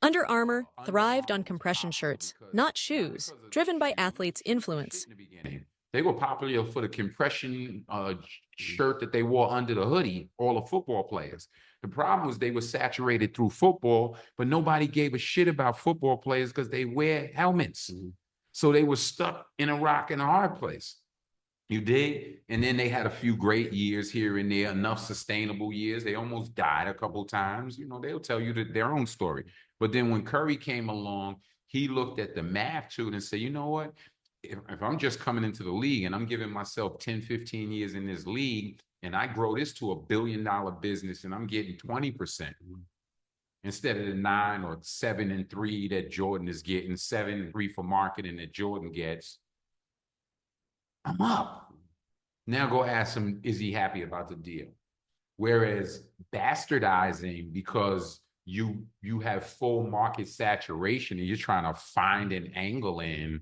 Under Armour thrived on compression shirts, not shoes, driven by athletes' influence. In the beginning, they were popular for the compression shirt that they wore under the hoodie, all the football players. The problem was they were saturated through football, but nobody gave a shit about football players because they wear helmets. So they were stuck in a rock and a hard place. You did. And then they had a few great years here and there, enough sustainable years. They almost died a couple times. They'll tell you their own story. But then when Curry came along, he looked at the math to it and said, you know what? If I'm just coming into the league and I'm giving myself 10, 15 years in this league, and I grow this to $1 billion business and I'm getting 20% instead of the 9 or 7 and 3 that Jordan is getting, 7 and 3 for marketing that Jordan gets, I'm up. Now go ask him, is he happy about the deal? Whereas bastardizing because you have full market saturation and you're trying to find an angle in,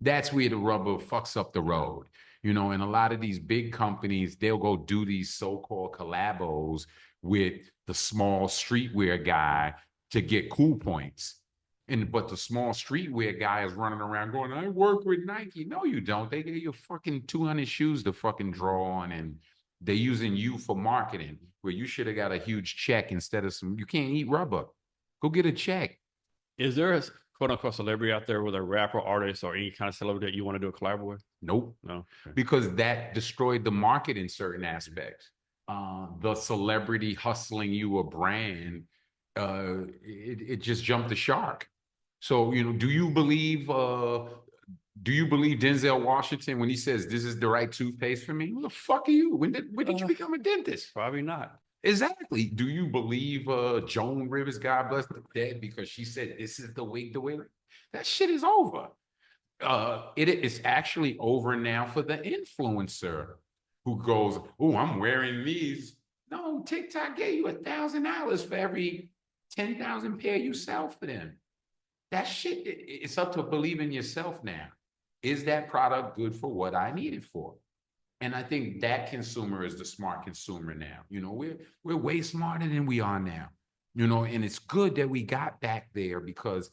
that's where the rubber fucks up the road. And a lot of these big companies, they'll go do these so-called collabos with the small streetwear guy to get cool points. But the small streetwear guy is running around going, I work with Nike. No, you don't. They give you fucking 200 shoes to fucking draw on, and they're using you for marketing where you should have got a huge check instead of you can't eat rubber. Go get a check. Is there a quote unquote celebrity out there with a rapper, artist, or any kind of celebrity that you want to do a collab with? Nope. No. Okay. Because that destroyed the market in certain aspects. The celebrity hustling you a brand, it just jumped the shark. So, do you believe Denzel Washington when he says this is the right toothpaste for me? Who the fuck are you? When did you become a dentist? Probably not. Exactly. Do you believe Joan Rivers, God bless the dead, because she said this is the way? That shit is over. It is actually over now for the influencer who goes, oh, I'm wearing these. No, TikTok gave you $1,000 for every 10,000 pair you sell for them. That shit, it's up to believe in yourself now. Is that product good for what I need it for? And I think that consumer is the smart consumer now. We're way smarter than we are now. And it's good that we got back there because,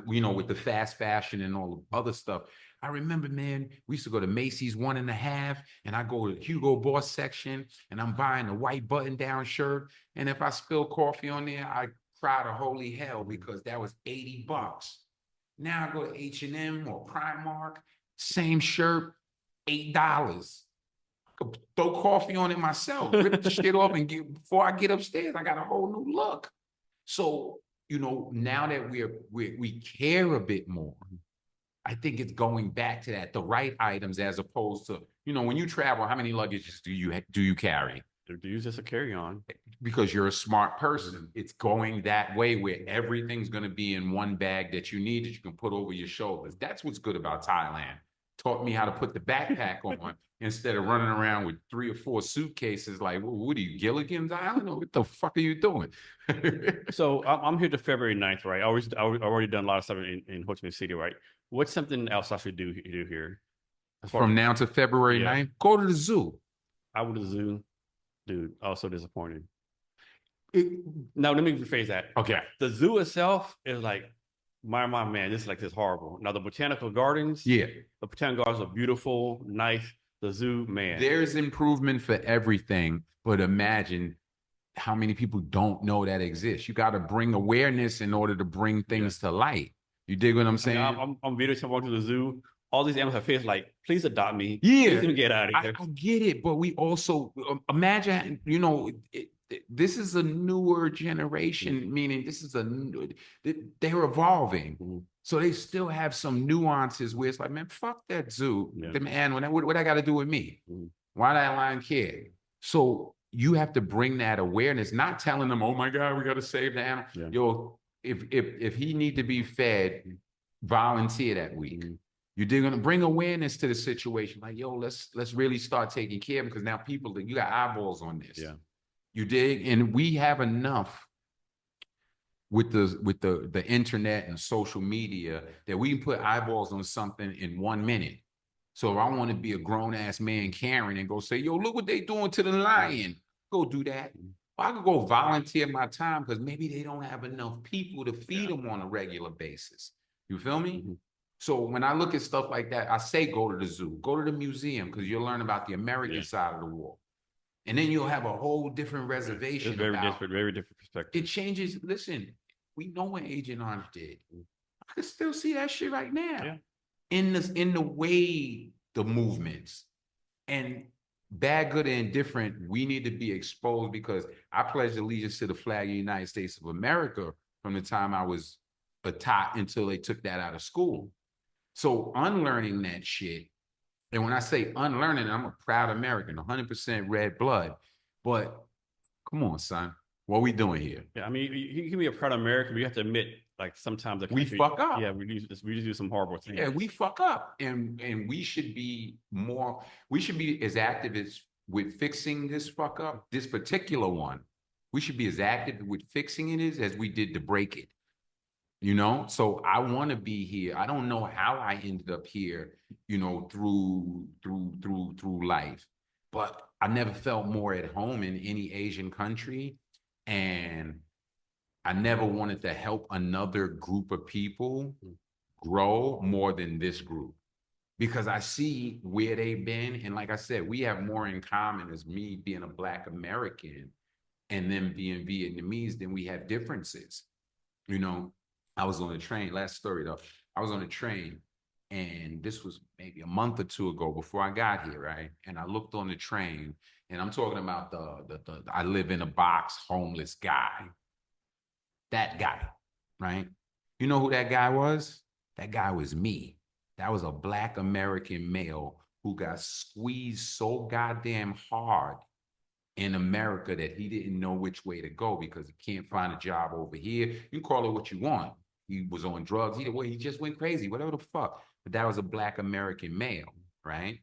with the fast fashion and all the other stuff. I remember, man, we used to go to Macy's 1.5, and I go to the Hugo Boss section, and I'm buying a white button-down shirt. And if I spill coffee on there, I cry to holy hell because that was $80. Now I go to H&M or Primark, same shirt, $8. I could throw coffee on it myself, rip the shit off, and before I get upstairs, I got a whole new look. So, now that we care a bit more, I think it's going back to that, the right items as opposed to, when you travel, how many luggages do you carry? Do you just a carry-on? Because you're a smart person. It's going that way where everything's going to be in one bag that you need that you can put over your shoulders. That's what's good about Thailand. Taught me how to put the backpack on instead of running around with 3 or 4 suitcases like, well, what are you, Gilligan's Island? Or what the fuck are you doing? So I'm here to February 9th, right? I've already done a lot of stuff in Ho Chi Minh City, right? What's something else I should do here? From now to February 9th, go to the zoo. I would to the zoo. Dude, also disappointed. Now, let me rephrase that. Okay. The zoo itself is like, my man, this is horrible. Now, the botanical gardens. Yeah. The botanical gardens are beautiful, nice. The zoo, man. There's improvement for everything, but imagine how many people don't know that exists. You got to bring awareness in order to bring things to light. You dig what I'm saying? I'm video to the zoo. All these animals have face like, please adopt me. Yeah. Please let me get out of here. I get it, but we also imagine, this is a newer generation, meaning this is they're evolving. So they still have some nuances where it's like, man, fuck that zoo. Yeah. Man, what I got to do with me? Why do I lion care? So you have to bring that awareness, not telling them, oh my God, we got to save the animal. Yeah. Yo, if he need to be fed, volunteer that week. You're going to bring awareness to the situation. Like, yo, let's really start taking care of him because now you got eyeballs on this. Yeah. You dig? And we have enough with the internet and social media that we can put eyeballs on something in 1 minute. So if I want to be a grown-ass man Karen and go say, yo, look what they doing to the lion. Go do that. I could go volunteer my time because maybe they don't have enough people to feed them on a regular basis. You feel me? Mhm. So when I look at stuff like that, I say go to the zoo, go to the museum, because you'll learn about the American Yeah. side of the war. And then you'll have a whole different It's reservation very about different, very different perspective. it changes. Listen, we know what Agent Orange did. I can still see that shit right now. Yeah. In the way the movements and bad, good, and indifferent, we need to be exposed because I pledged allegiance to the flag of the United States of America from the time I was a tot until they took that out of school. So unlearning that shit, and when I say unlearning, I'm a proud American, 100% red blood. But come on, son, what we doing here? Yeah, I mean, you can be a proud American, but you have to admit, like sometimes the We country, fuck up. yeah, we just do some horrible things. Yeah, we fuck up, and we should be more. We should be as active as with fixing this fuck up, this particular one. We should be as active with fixing it as we did to break it. You know, so I want to be here. I don't know how I ended up here, you know, through life, but I never felt more at home in any Asian country, and I never wanted to help another group of people grow more than this group because I see where they've been. And like I said, we have more in common as me being a Black American and them being Vietnamese than we have differences. You know, I was on a train, last story though. I was on a train and this was maybe a month or two ago before I got here, right? And I looked on the train and I'm talking about the I live in a box homeless guy. That guy, right? You know who that guy was? That guy was me. That was a Black American male who got squeezed so goddamn hard in America that he didn't know which way to go because he can't find a job over here. You can call it what you want. He was on drugs. He just went crazy, whatever the fuck. But that was a Black American male, right?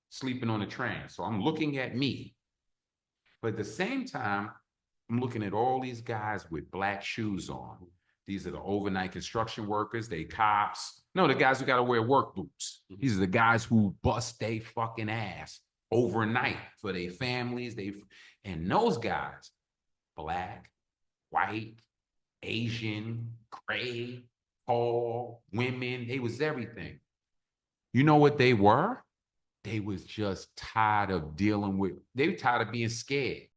Sleeping on a train. So I'm looking at me. But at the same time, I'm looking at all these guys with black shoes on. These are the overnight construction workers, they cops. No, the guys who got to wear work boots. These are the guys who bust they fucking ass overnight for their families. And those guys, Black, white, Asian, gray, tall, women, they was everything. You know what they were? They was just tired of they were tired of being scared.